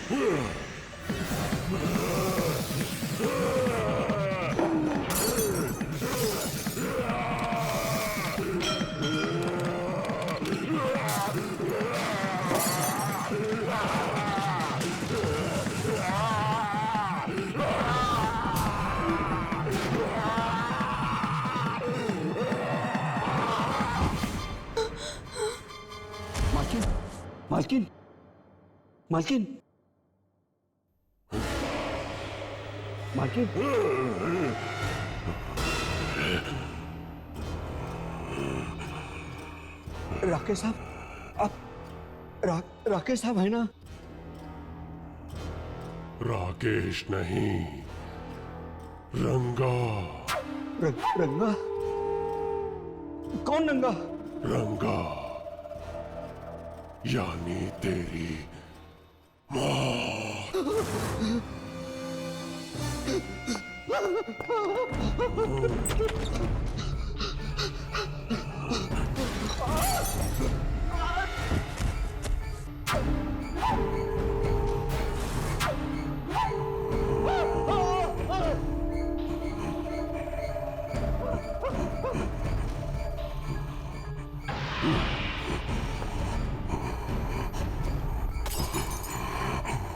मालकिन, मालकिन, मालकिन, मालकिन। राकेश साहब, आप राकेश साहब है ना? राकेश नहीं, रंगा। रंगा? कौन रंगा? रंगा यानी तेरी माँ।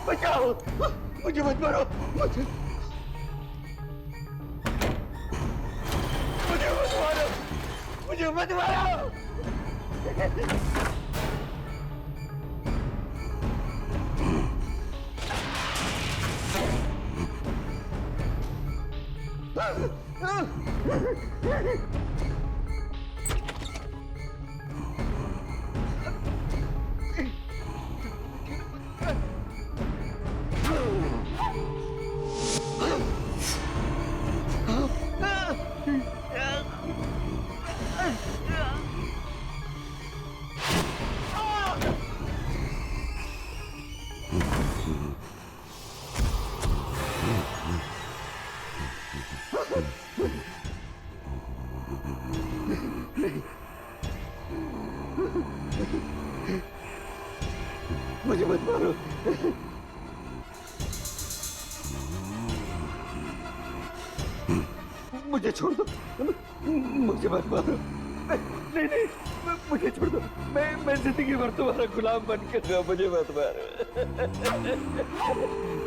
बचाओ, मुझे मत मारो, मुझे मत मारो, मुझे मत मारो। मुझे मत मारो, मुझे छोड़ दो, मुझे मत मारो। नहीं नहीं, मुझे छोड़ दो। मैं जिंदगी भर तुम्हारा गुलाम बन कर रहा। मुझे मत मारो,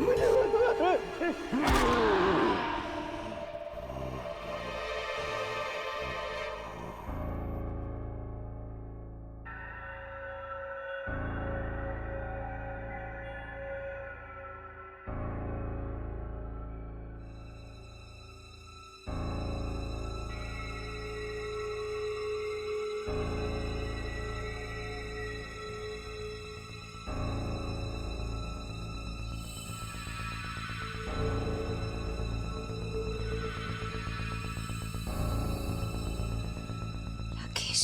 मुझे मत मारो। राकेश,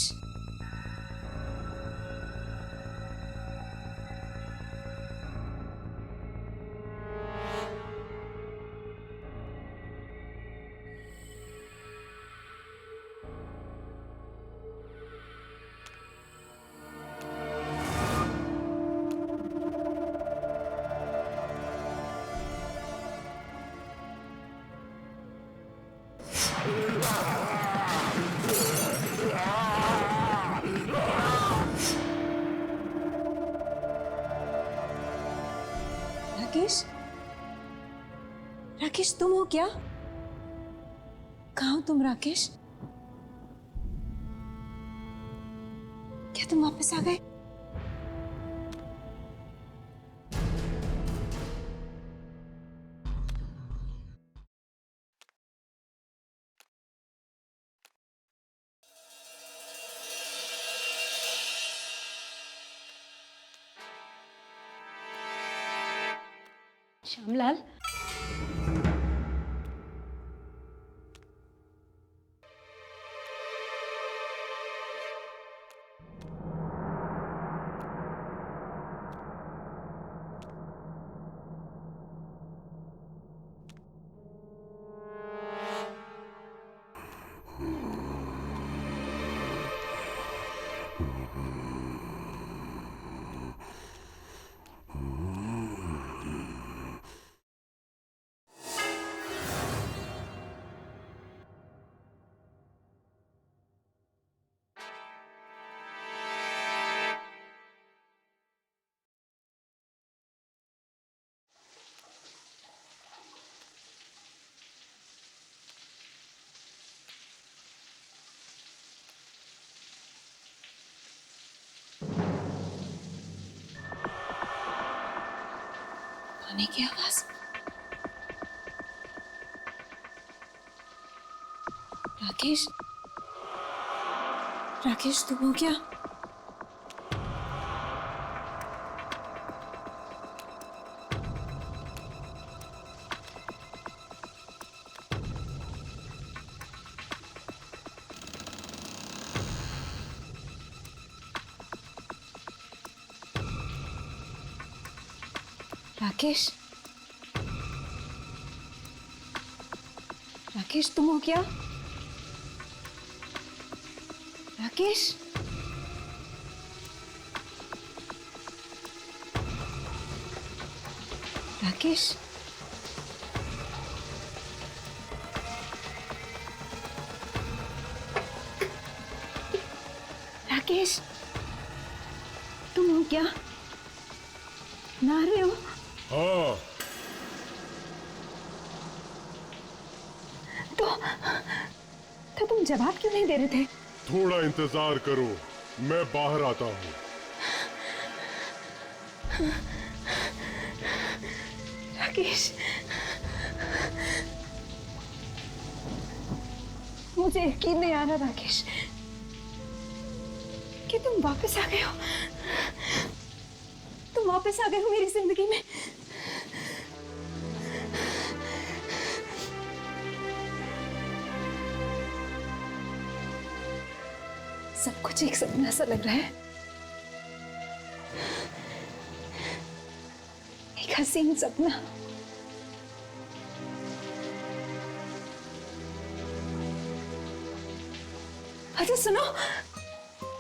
राकेश, राकेश तुम हो क्या? कहाँ हो तुम राकेश? क्या तुम वापस आ गए? श्यामलाल, खाने की आवाज। राकेश, राकेश तुम हो क्या? राकेश, राकेश तुम हो क्या? राकेश, राकेश, राकेश तुम हो क्या? ना रहे हो? हाँ, तो तुम जवाब क्यों नहीं दे रहे थे? थोड़ा इंतजार करो, मैं बाहर आता हूँ। राकेश, मुझे यकीन नहीं आ रहा राकेश कि तुम वापस आ गए हो। तुम वापस आ गए हो मेरी जिंदगी में। सब कुछ एक सपना सा लग रहा है, एक हसीन सपना। अच्छा सुनो,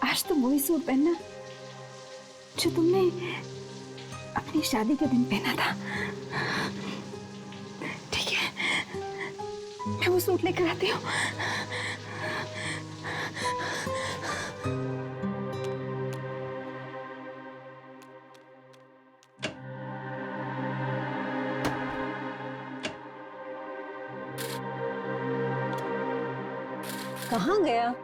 आज तुम वही सूट पहनना जो तुमने अपनी शादी के दिन पहना था, ठीक है? मैं वो सूट लेकर आती हूँ। कहाँ गया?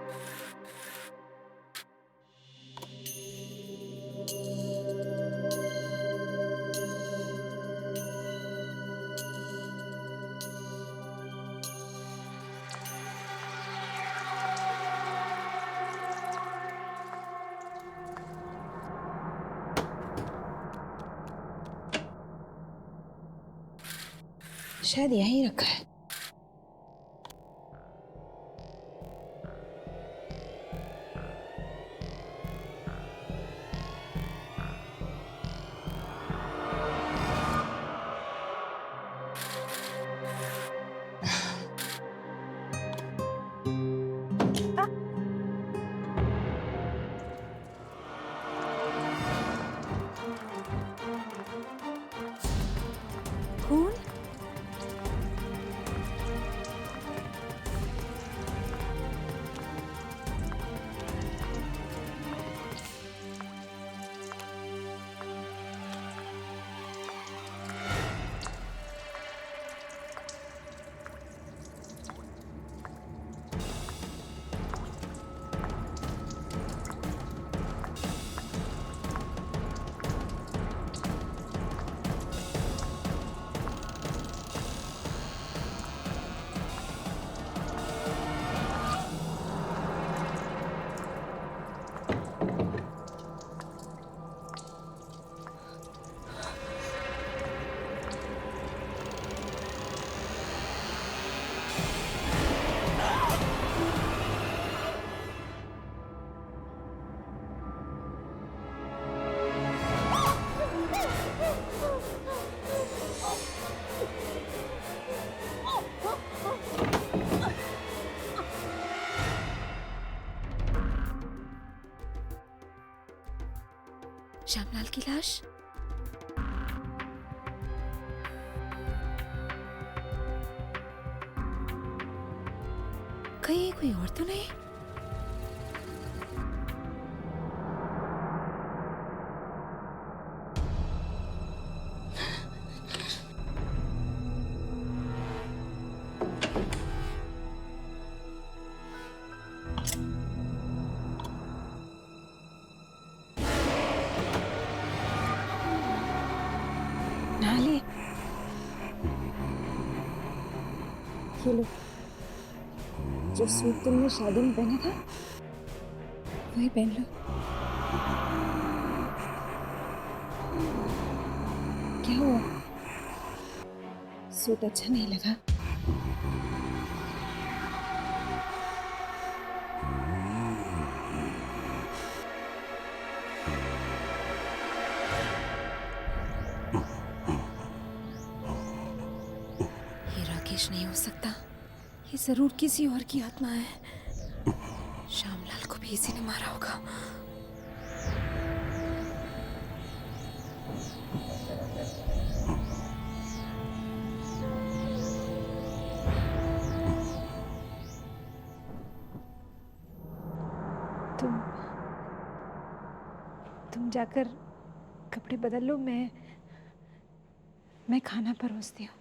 शायद यहीं रखा है। खून? श्यामलाल की लाश? कहीं कोई और तो नहीं? नाली ये लो, जो सूट तुमने शादी में पहना था वही पहन लो। क्या हुआ, सूट अच्छा नहीं लगा? ये राकेश नहीं हो सकता, ये जरूर किसी और की आत्मा है। श्यामलाल को भी इसी ने मारा होगा। तुम जाकर कपड़े बदल लो, मैं खाना परोसती हूँ।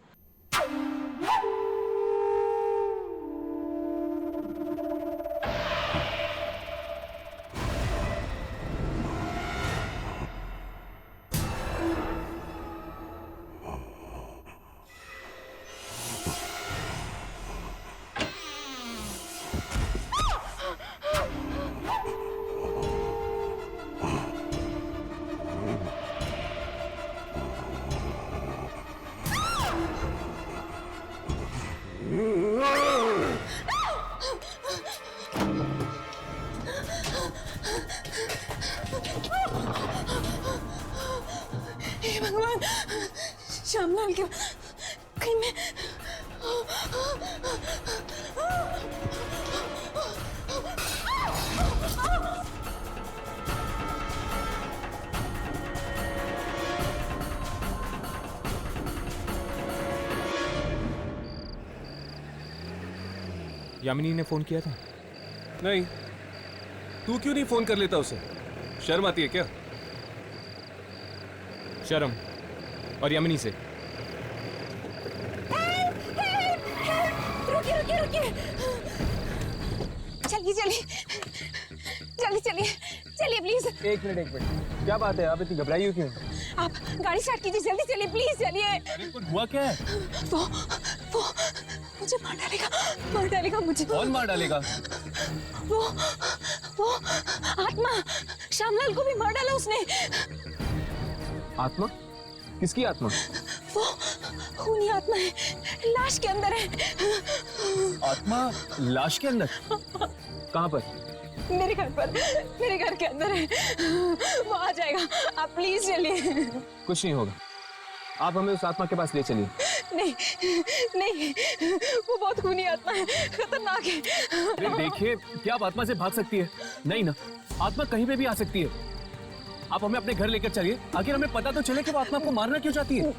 हे भगवान, श्यामलाल क्या कहीं मैं यामिनी ने फोन किया था? नहीं, तू क्यों नहीं फोन कर लेता उसे? शर्म आती है क्या? शर्म और यामिनी से। रुकिए रुकिए रुकिए, चलिए चलिए जल्दी चलिए चलिए प्लीज। एक मिनट, क्या बात है? आप इतनी घबराई हो क्यों? आप गाड़ी स्टार्ट कीजिए, जल्दी चलिए प्लीज चलिए। अरे कुछ हुआ क्या है? वो मुझे मार डालेगा मुझे। कौन मार डालेगा? वो आत्मा, श्यामलाल को भी मार डाला उसने। आत्मा? किसकी आत्मा? वो खूनी आत्मा है, लाश के अंदर है। आत्मा लाश के अंदर? कहाँ पर? मेरे घर के अंदर है, वो आ जाएगा। आप प्लीज चलिए। कुछ नहीं होगा, आप हमें उस आत्मा के पास ले चलिए। नहीं, वो बहुत खूनी आत्मा है, खतरनाक है। अरे देखिए, क्या आप आत्मा से भाग सकती है? नहीं ना, आत्मा कहीं पे भी आ सकती है। आप हमें अपने घर लेकर चलिए, आखिर हमें पता तो चले कि वो आत्मा को मारना क्यों चाहती है।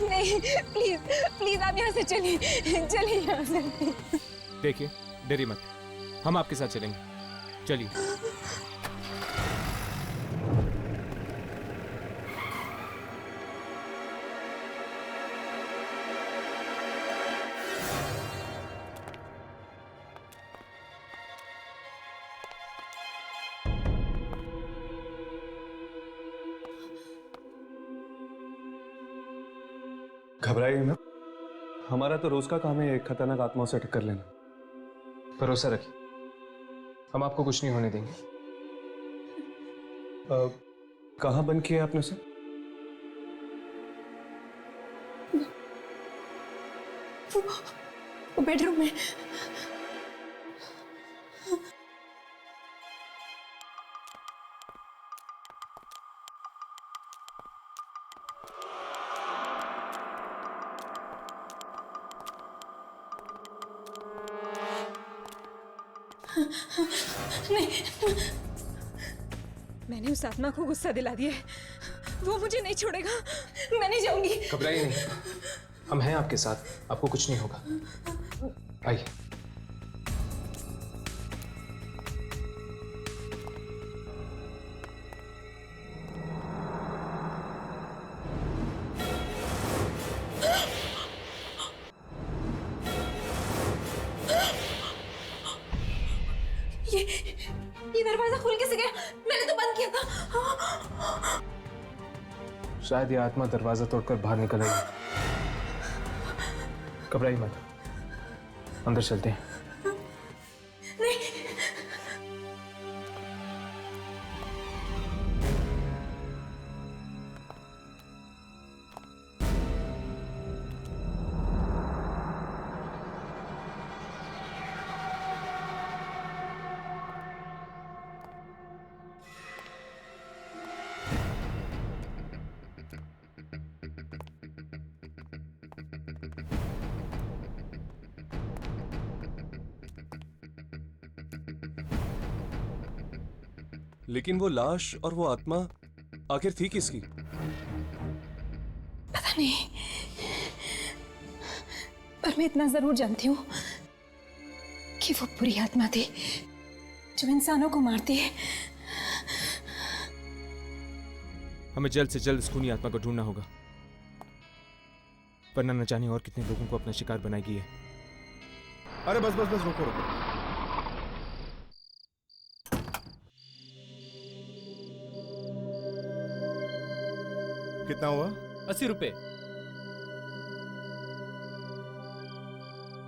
नहीं, प्लीज आप यहाँ से चलिए यहाँ से। देखिए, डरिए मत, हम आपके साथ चलेंगे, चलिए। घबराइए ना, हमारा तो रोज का काम है खतरनाक आत्माओं से टक्कर लेना। भरोसा रखिए, हम आपको कुछ नहीं होने देंगे। कहाँ बंद किया आपने उसे? वो बेडरूम में। नहीं, मैंने उस आत्मा को गुस्सा दिला दिया है, वो मुझे नहीं छोड़ेगा, मैं नहीं जाऊंगी। घबराइए नहीं, हम हैं आपके साथ, आपको कुछ नहीं होगा। आइए। ये दरवाजा खुल कैसे गया? मैंने तो बंद किया था। शायद ये आत्मा दरवाजा तोड़कर बाहर निकल आई। घबराइए मत, अंदर चलते हैं। लेकिन वो लाश और वो आत्मा आखिर थी किसकी? पता नहीं, पर मैं इतना जरूर जानती हूँ कि वो बुरी आत्मा थी जो इंसानों को मारती है। हमें जल्द से जल्द उस खूनी आत्मा को ढूंढना होगा, वरना न जाने और कितने लोगों को अपना शिकार बनाएगी है। अरे बस बस बस, रुको रुको। कितना हुआ? 80 रुपए।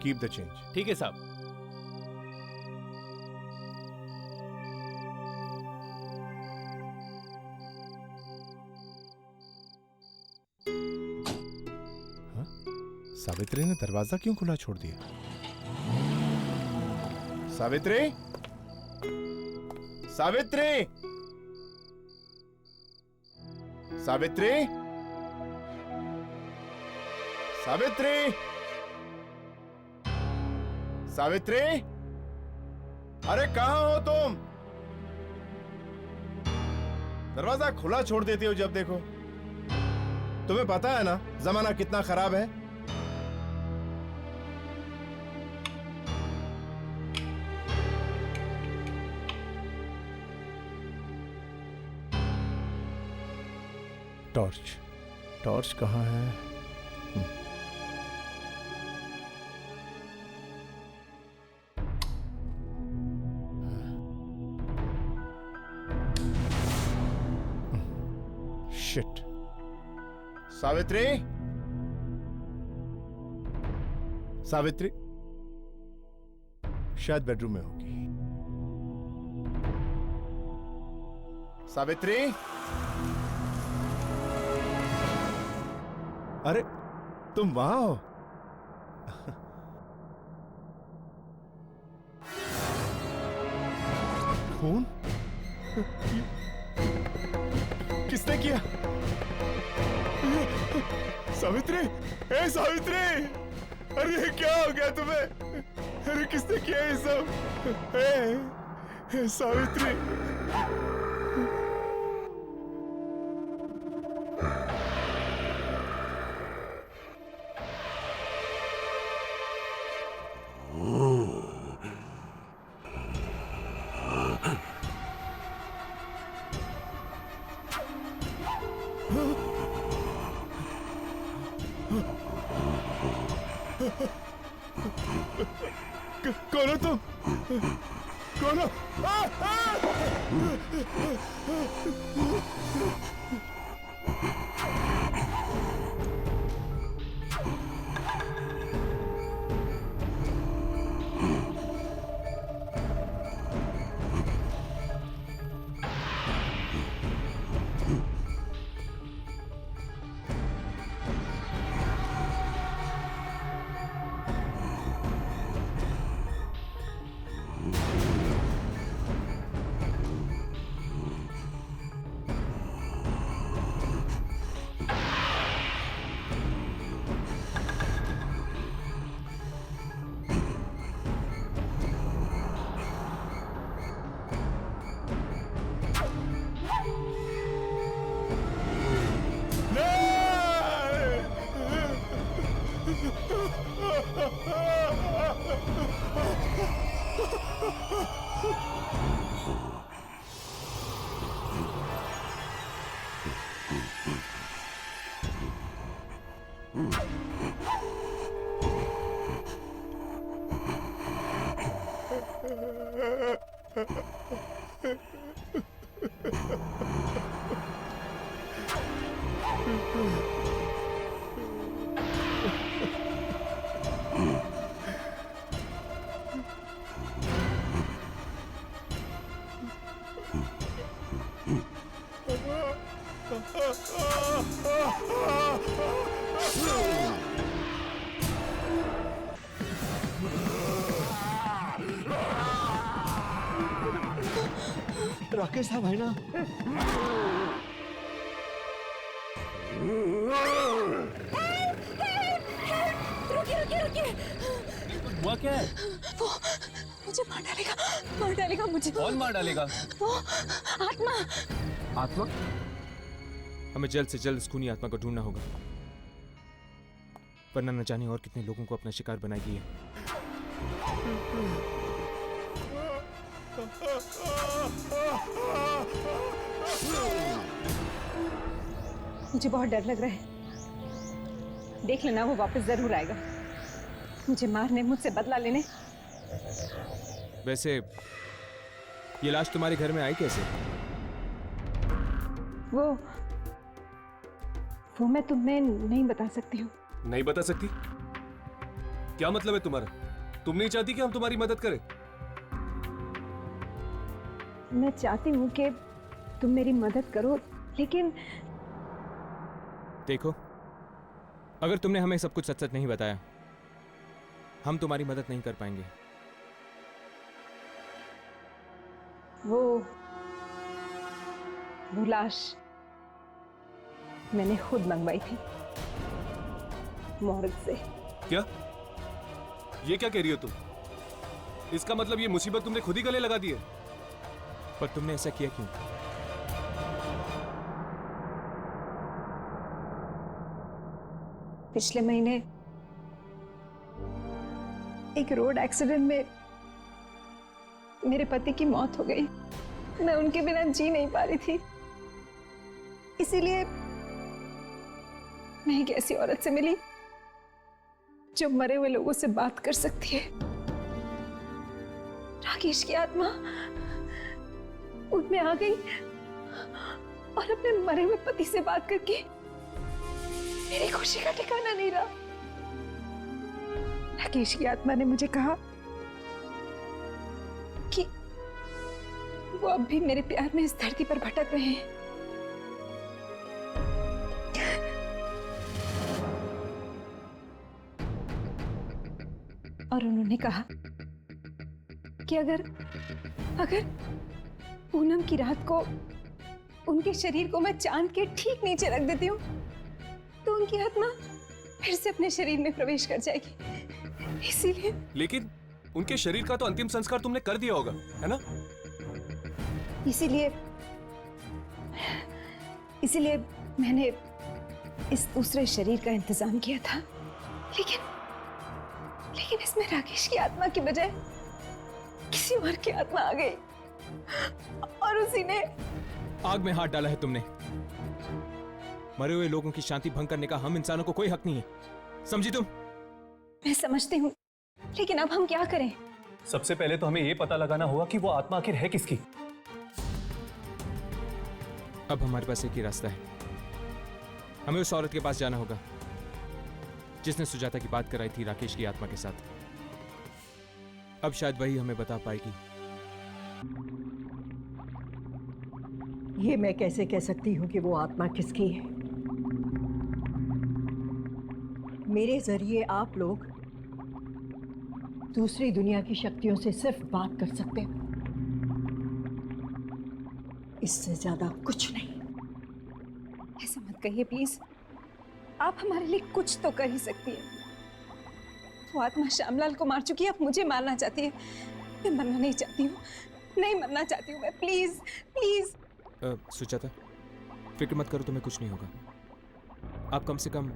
Keep the change. ठीक है साहब। सावित्री ने दरवाजा क्यों खुला छोड़ दिया? सावित्री, सावित्री, सावित्री, सावित्री, सावित्री, अरे कहां हो तुम? दरवाजा खुला छोड़ देती हो जब देखो। तुम्हें पता है ना जमाना कितना खराब है। टॉर्च, टॉर्च कहाँ है? शिट। सावित्री, सावित्री शायद बेडरूम में होगी। सावित्री, अरे तुम वहां हो? फोन किसने किया? सावित्री, ए सावित्री, अरे ये क्या हो गया तुम्हें? अरे किसने किया ये सब? ए सावित्री, कौन हो तुम? कौन हो? राकेश साहब है ना? रुकिए। हुआ क्या है? वो मुझे मार डालेगा मुझे। कौन मार डालेगा? वो आत्मा। आत्मा? हमें जल्द से जल्द इस खूनी आत्मा को ढूंढना होगा, वरना न जाने और कितने लोगों को अपना शिकार बनाएगी ये। मुझे बहुत डर लग रहा है। देख लेना, वो वापस जरूर आएगा, मुझे मारने, मुझसे बदला लेने। वैसे ये लाश तुम्हारे घर में आई कैसे? वो मैं तुम्हें नहीं बता सकती हूँ। नहीं बता सकती? क्या मतलब है तुम्हारा? तुम नहीं चाहती कि हम तुम्हारी मदद करें? मैं चाहती हूँ कि तुम मेरी मदद करो, लेकिन देखो, अगर तुमने हमें सब कुछ सच सच नहीं बताया, हम तुम्हारी मदद नहीं कर पाएंगे। वो लाश मैंने खुद मंगवाई थी मोहर्ग से। क्या? ये क्या कह रही हो तुम? इसका मतलब ये मुसीबत तुमने खुद ही गले लगा दी है। पर तुमने ऐसा किया क्यों? पिछले महीने एक रोड एक्सीडेंट में मेरे पति की मौत हो गई। मैं उनके बिना जी नहीं पा रही थी, इसीलिए मैं एक ऐसी औरत से मिली जो मरे हुए लोगों से बात कर सकती है। राकेश की आत्मा उनमें आ गई और अपने मरे हुए पति से बात करके मेरी खुशी का ठिकाना नहीं रहा। राकेश की आत्मा ने मुझे कहा कि वो अब भी मेरे प्यार में इस धरती पर भटक रहे हैं। और उन्होंने कहा कि अगर पूनम की रात को उनके शरीर को मैं चांद के ठीक नीचे रख देती हूँ तो उनकी आत्मा फिर से अपने शरीर में प्रवेश कर जाएगी। इसीलिए। लेकिन उनके शरीर का तो अंतिम संस्कार तुमने कर दिया होगा, है ना? इसीलिए मैंने इस दूसरे शरीर का इंतजाम किया था, लेकिन इसमें राकेश की आत्मा की बजाय किसी और की आत्मा आ गई और उसी ने आग में हाथ डाला है तुमने। मरे हुए लोगों की शांति भंग करने का हम इंसानों को कोई हक नहीं है, समझी तुम? मैं समझती हूँ, लेकिन अब हम क्या करें? सबसे पहले तो हमें ये पता लगाना होगा कि वो आत्मा आखिर है किसकी। अब हमारे पास एक ही रास्ता है, हमें उस औरत के पास जाना होगा जिसने सुजाता की बात कराई थी राकेश की आत्मा के साथ। अब शायद वही हमें बता पाएगी। ये मैं कैसे कह सकती हूँ कि वो आत्मा किसकी है? मेरे जरिए आप लोग दूसरी दुनिया की शक्तियों से सिर्फ बात कर सकते हो, इससे ज्यादा कुछ नहीं। ऐसा मत कहिए प्लीज, आप हमारे लिए कुछ तो कर ही सकती है। वो आत्मा श्यामलाल को मार चुकी है, अब मुझे मारना चाहती है। मैं मरना नहीं चाहती हूँ, नहीं मरना चाहती हूँ मैं। Please please. सुजाता, फिक्र मत करो, तुम्हें कुछ नहीं होगा। आप कम से कम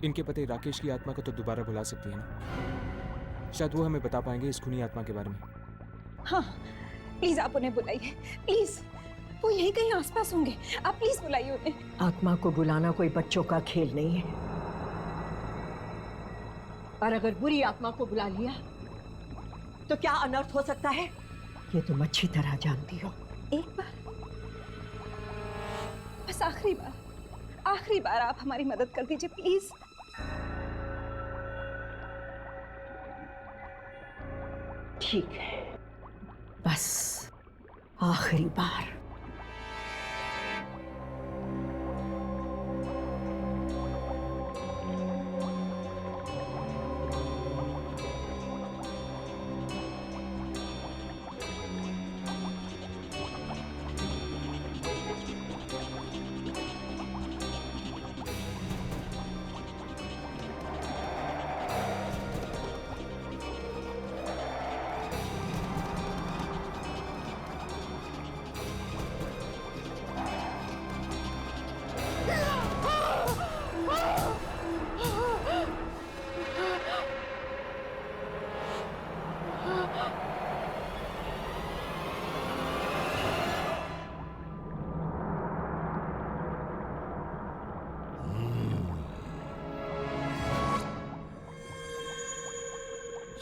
इनके पति राकेश की आत्मा को तो दोबारा बुला सकती है ना? शायद वो हमें बता पाएंगे इस खूनी आत्मा के बारे में। हाँ प्लीज आप उन्हें बुलाइए, प्लीज। वो यहीं कहीं आसपास होंगे, आप प्लीज बुलाइए उन्हें। आत्मा को बुलाना कोई बच्चों का खेल नहीं है, और अगर बुरी आत्मा को बुला लिया तो क्या अनर्थ हो सकता है, ये तुम अच्छी तरह जानती हो। एक बार, बस आखिरी बार आप हमारी मदद कर दीजिए प्लीज। ठीक है, बस आखिरी बार।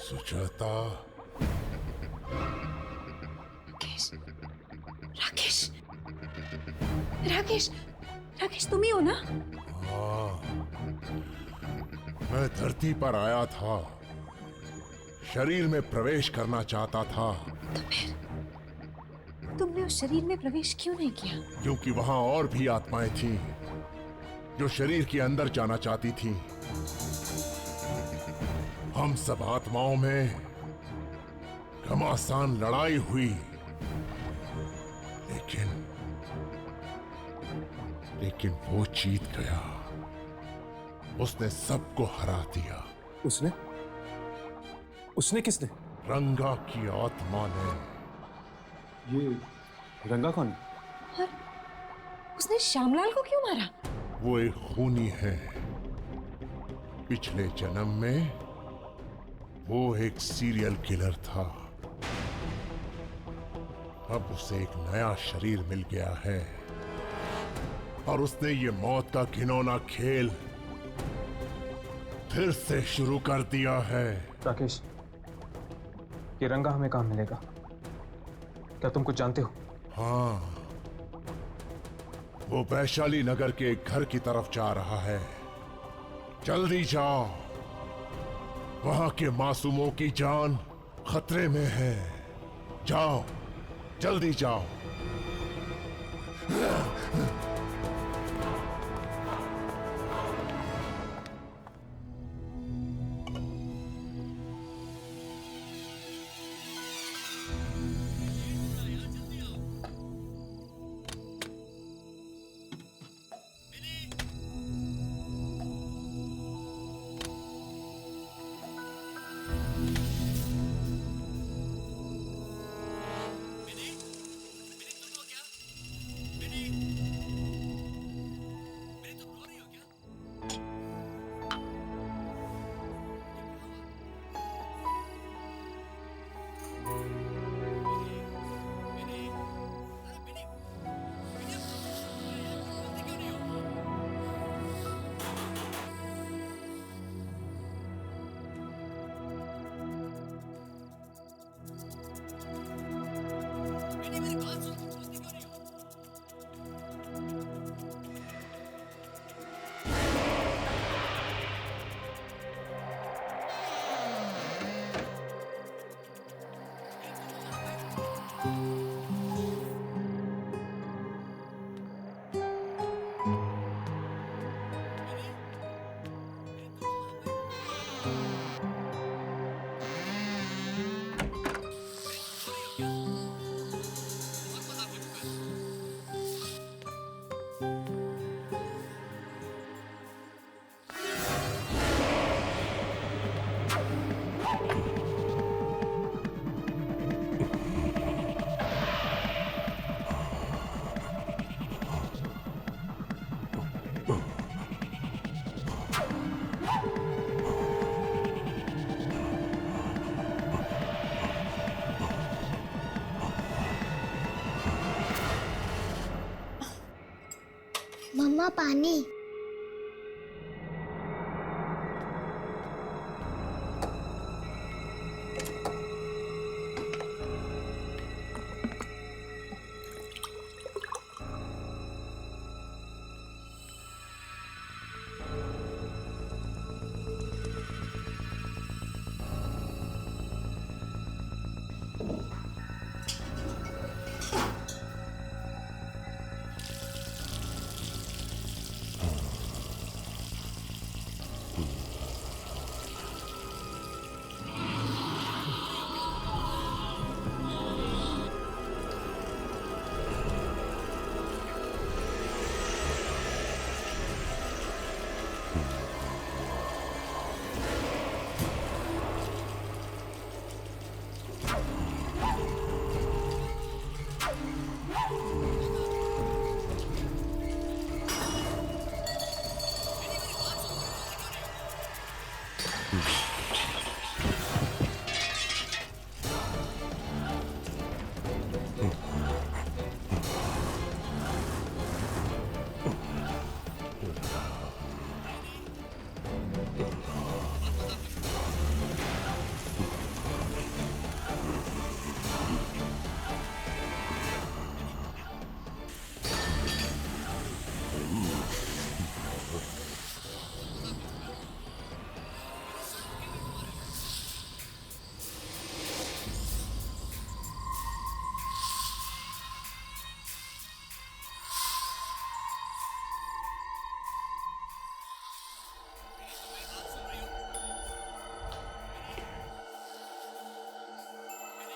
सुजाता, राकेश, राकेश, राकेश, राकेश तुम ही हो ना? हाँ, मैं धरती पर आया था, शरीर में प्रवेश करना चाहता था। तो फिर तुमने उस शरीर में प्रवेश क्यों नहीं किया? क्योंकि वहां और भी आत्माएं थीं जो शरीर के अंदर जाना चाहती थीं। हम सब आत्माओं में घमासान लड़ाई हुई, लेकिन वो जीत गया। उसने सबको हरा दिया। उसने? उसने किसने? रंगा की आत्मा ने। ये रंगा कौन? और उसने श्यामलाल को क्यों मारा? वो एक खूनी है। पिछले जन्म में वो एक सीरियल किलर था। अब उसे एक नया शरीर मिल गया है और उसने ये मौत का घिनौना खेल फिर से शुरू कर दिया है। राकेश, ये रंगा हमें कहाँ मिलेगा? क्या तुम कुछ जानते हो? हाँ, वो वैशाली नगर के एक घर की तरफ जा रहा है। जल्दी जाओ, वहां के मासूमों की जान खतरे में है। जाओ, जल्दी जाओ। मम्मा पानी।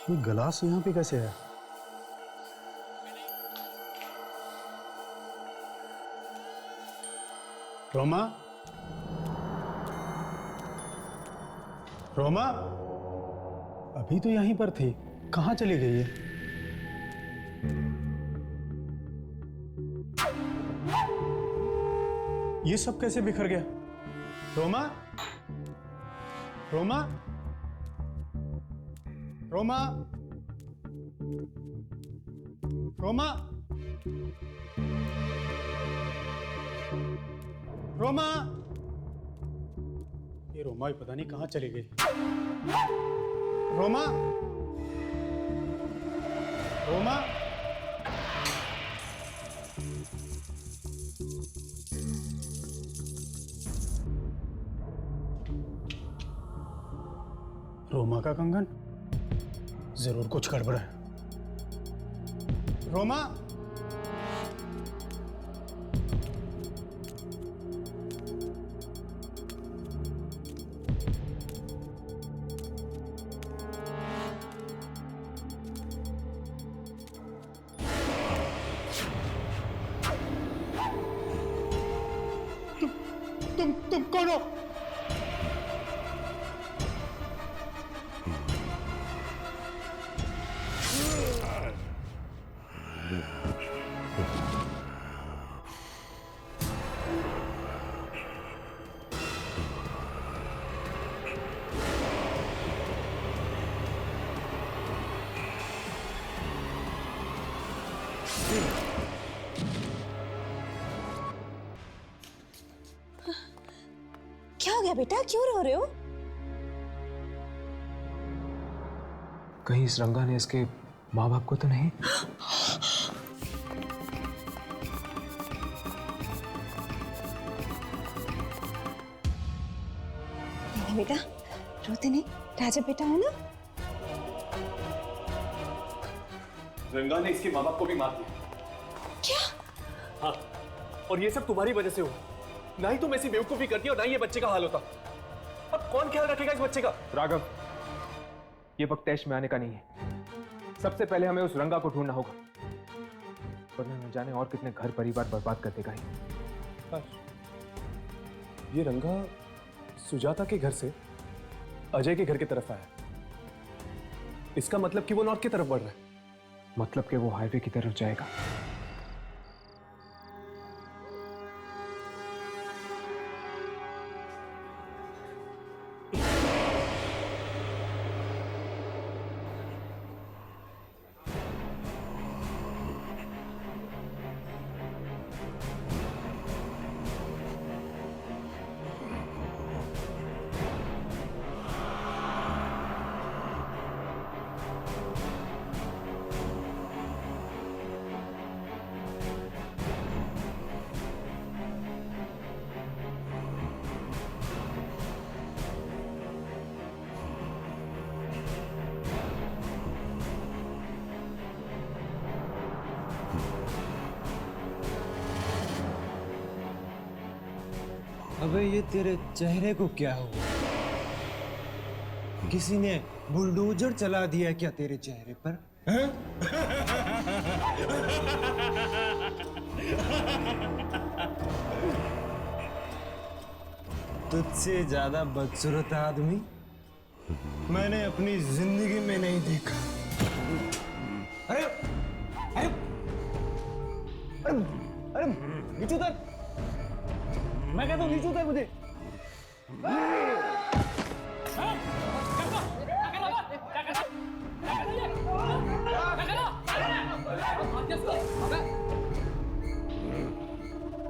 ये गिलास यहाँ पे कैसे है? रोमा, रोमा, अभी तो यहीं पर थी, कहाँ चली गई है? ये सब कैसे बिखर गया? रोमा, रोमा, रोमा, रोमा, रोमा, ये रोमा भी पता नहीं कहाँ चली गई। रोमा, रोमा, रोमा का कंगन, जरूर कुछ गड़बड़ है। रोमा, तुम कौन हो? क्या हो गया बेटा, क्यों रो रहे हो? कहीं इस रंगा ने इसके माँ बाप को तो नहीं? नहीं बेटा, रोते नहीं, राजा बेटा हो ना। रंगा ने इसके माँ बाप को भी मार दिया। क्या? हाँ, और ये सब तुम्हारी वजह से हुआ। ना ही तुम ऐसी बेवकूफी करती और ना ही ये बच्चे का हाल होता। अब कौन ख्याल रखेगा इस बच्चे का? राघव, ये वक्त तैश में आने का नहीं है। सबसे पहले हमें उस रंगा को ढूंढना होगा, वरना न जाने और कितने घर परिवार बर्बाद कर देगा ही। ये रंगा सुजाता के घर से अजय के घर की तरफ आया। इसका मतलब कि वो नॉर्थ की तरफ बढ़ रहा है। मतलब कि वो हाईवे की तरफ जाएगा। अबे ये तेरे चेहरे को क्या हुआ? किसी ने बुलडोजर चला दिया क्या तेरे चेहरे पर? तुझसे ज्यादा बदसूरत आदमी मैंने अपनी जिंदगी में नहीं देखा। अरे अरे अरे अरे नीचे उतर, मैं कहता हूँ नीचे उतर मुझे।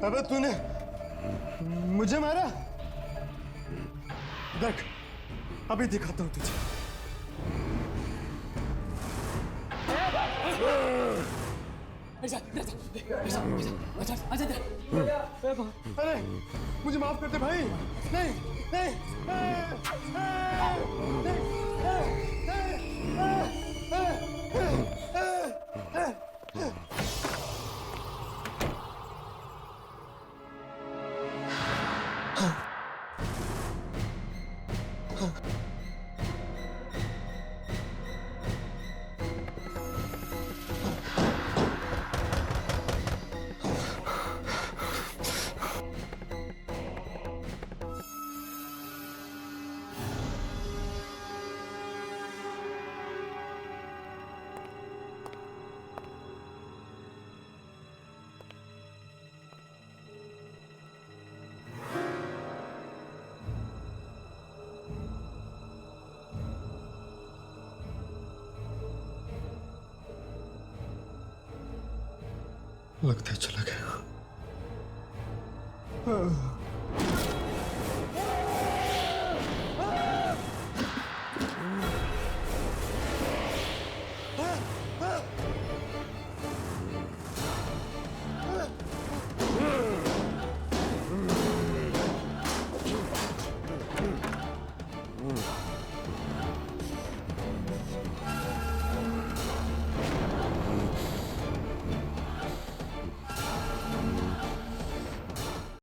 अबे तूने मुझे मारा? देख अभी दिखाता हूँ तुझे। अरे मुझे माफ कर दे भाई। नहीं नहीं लगता है चला गया।